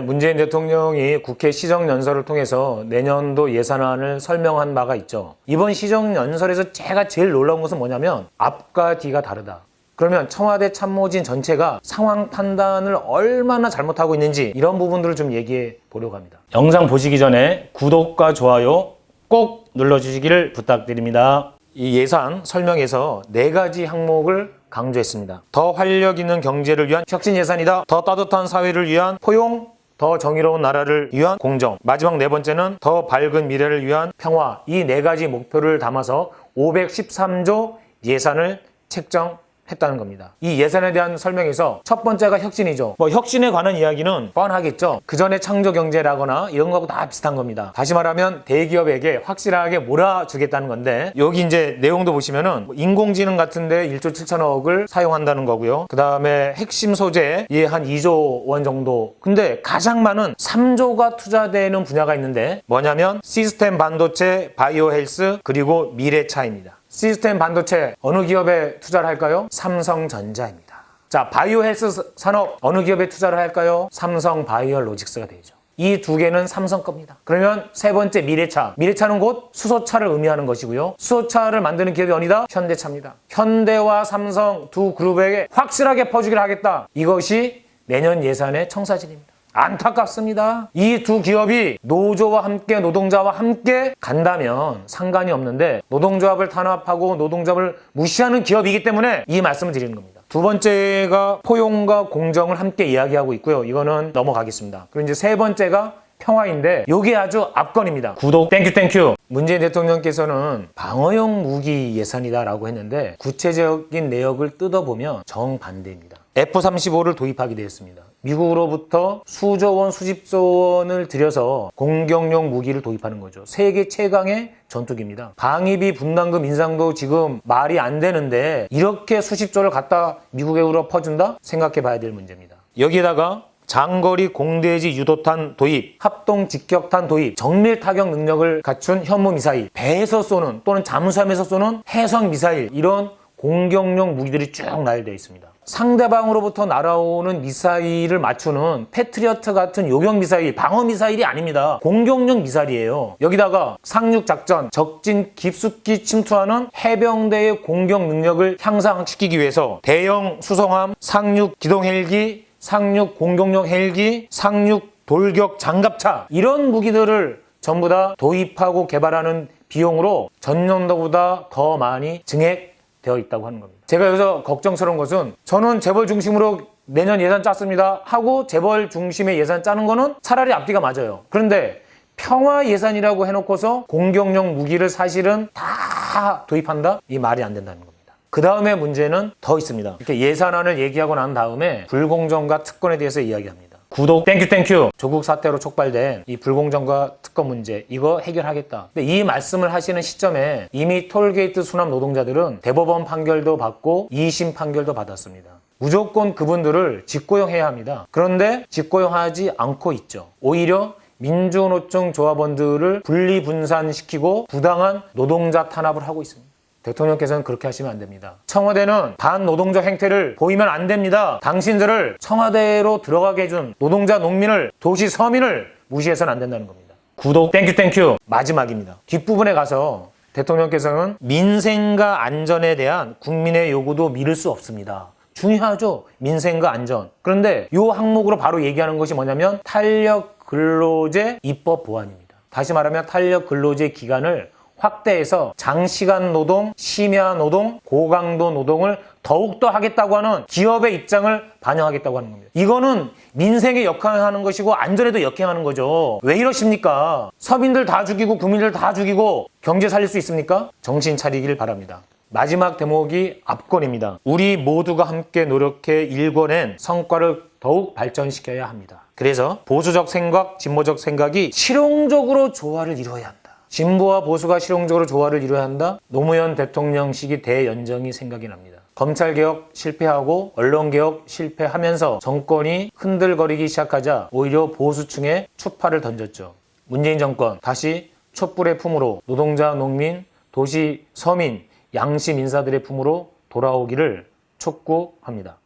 문재인 대통령이 국회 시정연설을 통해서 내년도 예산안을 설명한 바가 있죠. 이번 시정연설에서 제가 제일 놀라운 것은 뭐냐면 앞과 뒤가 다르다. 그러면 청와대 참모진 전체가 상황 판단을 얼마나 잘못하고 있는지 이런 부분들을 좀 얘기해 보려고 합니다. 영상 보시기 전에 구독과 좋아요 꼭 눌러주시기를 부탁드립니다. 이 예산 설명에서 4가지 항목을 강조했습니다. 더 활력 있는 경제를 위한 혁신 예산이다. 더 따뜻한 사회를 위한 포용, 더 정의로운 나라를 위한 공정. 마지막 4번째는 더 밝은 미래를 위한 평화. 이 4가지 목표를 담아서 513조 예산을 책정했다는 겁니다. 이 예산에 대한 설명에서 첫 번째가 혁신이죠. 혁신에 관한 이야기는 뻔하겠죠. 그 전에 창조경제라거나 이런 거하고 다 비슷한 겁니다. 다시 말하면 대기업에게 확실하게 몰아주겠다는 건데, 여기 이제 내용도 보시면은 인공지능 같은데 1조 7천억을 사용한다는 거고요. 그 다음에 핵심 소재에 한 2조 원 정도. 근데 가장 많은 3조가 투자되는 분야가 있는데 뭐냐면 시스템 반도체, 바이오 헬스, 그리고 미래차입니다. 시스템 반도체 어느 기업에 투자를 할까요? 삼성전자입니다. 자, 바이오 헬스 산업 어느 기업에 투자를 할까요? 삼성 바이오로직스가 되죠. 이 2개는 삼성 겁니다. 그러면 3번째 미래차. 미래차는 곧 수소차를 의미하는 것이고요. 수소차를 만드는 기업이 어디다? 현대차입니다. 현대와 삼성 두 그룹에게 확실하게 퍼주기를 하겠다. 이것이 내년 예산의 청사진입니다. 안타깝습니다. 이 2 기업이 노조와 함께, 노동자와 함께 간다면 상관이 없는데 노동조합을 탄압하고 노동조합을 무시하는 기업이기 때문에 이 말씀을 드리는 겁니다. 2번째가 포용과 공정을 함께 이야기하고 있고요. 이거는 넘어가겠습니다. 그리고 이제 3번째가 평화인데 이게 아주 압권입니다. 구독 땡큐. 문재인 대통령께서는 방어용 무기 예산이다라고 했는데 구체적인 내역을 뜯어보면 정반대입니다. F-35를 도입하게 되었습니다. 미국으로부터 수조 원, 수십조 원을 들여서 공격용 무기를 도입하는 거죠. 세계 최강의 전투기입니다. 방위비 분담금 인상도 지금 말이 안 되는데 이렇게 수십조를 갖다 미국으로 퍼준다? 생각해 봐야 될 문제입니다. 여기에다가 장거리 공대지 유도탄 도입, 합동 직격탄 도입, 정밀 타격 능력을 갖춘 현무 미사일, 배에서 쏘는 또는 잠수함에서 쏘는 해성 미사일, 이런 공격용 무기들이 쭉 나열되어 있습니다. 상대방으로부터 날아오는 미사일을 맞추는 패트리어트 같은 요격 미사일, 방어 미사일이 아닙니다. 공격용 미사일이에요. 여기다가 상륙작전, 적진 깊숙이 침투하는 해병대의 공격 능력을 향상시키기 위해서 대형 수송함, 상륙 기동 헬기, 상륙 공격용 헬기, 상륙 돌격 장갑차, 이런 무기들을 전부 다 도입하고 개발하는 비용으로 전년도보다 더 많이 증액되어 있다고 하는 겁니다. 제가 여기서 걱정스러운 것은 저는 재벌 중심으로 내년 예산 짰습니다 하고 재벌 중심의 예산 짜는 거는 차라리 앞뒤가 맞아요. 그런데 평화 예산이라고 해놓고서 공격용 무기를 사실은 다 도입한다? 이 말이 안 된다는 겁니다. 그 다음에 문제는 더 있습니다. 이렇게 예산안을 얘기하고 난 다음에 불공정과 특권에 대해서 이야기합니다. 구독 땡큐. 조국 사태로 촉발된 이 불공정과 특권 문제, 이거 해결하겠다. 근데 이 말씀을 하시는 시점에 이미 톨게이트 수납 노동자들은 대법원 판결도 받고 2심 판결도 받았습니다. 무조건 그분들을 직고용해야 합니다. 그런데 직고용하지 않고 있죠. 오히려 민주노총 조합원들을 분리분산시키고 부당한 노동자 탄압을 하고 있습니다. 대통령께서는 그렇게 하시면 안 됩니다. 청와대는 반노동적 행태를 보이면 안 됩니다. 당신들을 청와대로 들어가게 해준 노동자, 농민을, 도시, 서민을 무시해서는 안 된다는 겁니다. 구독 땡큐. 마지막입니다. 뒷부분에 가서 대통령께서는 민생과 안전에 대한 국민의 요구도 미룰 수 없습니다. 중요하죠. 민생과 안전. 그런데 이 항목으로 바로 얘기하는 것이 뭐냐면 탄력 근로제 입법 보완입니다. 다시 말하면 탄력 근로제 기간을 확대해서 장시간 노동, 심야 노동, 고강도 노동을 더욱더 하겠다고 하는 기업의 입장을 반영하겠다고 하는 겁니다. 이거는 민생에 역행하는 것이고 안전에도 역행하는 거죠. 왜 이러십니까? 서민들 다 죽이고 국민들 다 죽이고 경제 살릴 수 있습니까? 정신 차리길 바랍니다. 마지막 대목이 압권입니다. 우리 모두가 함께 노력해 일궈낸 성과를 더욱 발전시켜야 합니다. 그래서 보수적 생각, 진보적 생각이 실용적으로 조화를 이루어야 합니다. 진보와 보수가 실용적으로 조화를 이루어야 한다? 노무현 대통령 시기 대연정이 생각이 납니다. 검찰개혁 실패하고 언론개혁 실패하면서 정권이 흔들거리기 시작하자 오히려 보수층에 추파를 던졌죠. 문재인 정권 다시 촛불의 품으로 노동자, 농민, 도시, 서민, 양심 인사들의 품으로 돌아오기를 촉구합니다.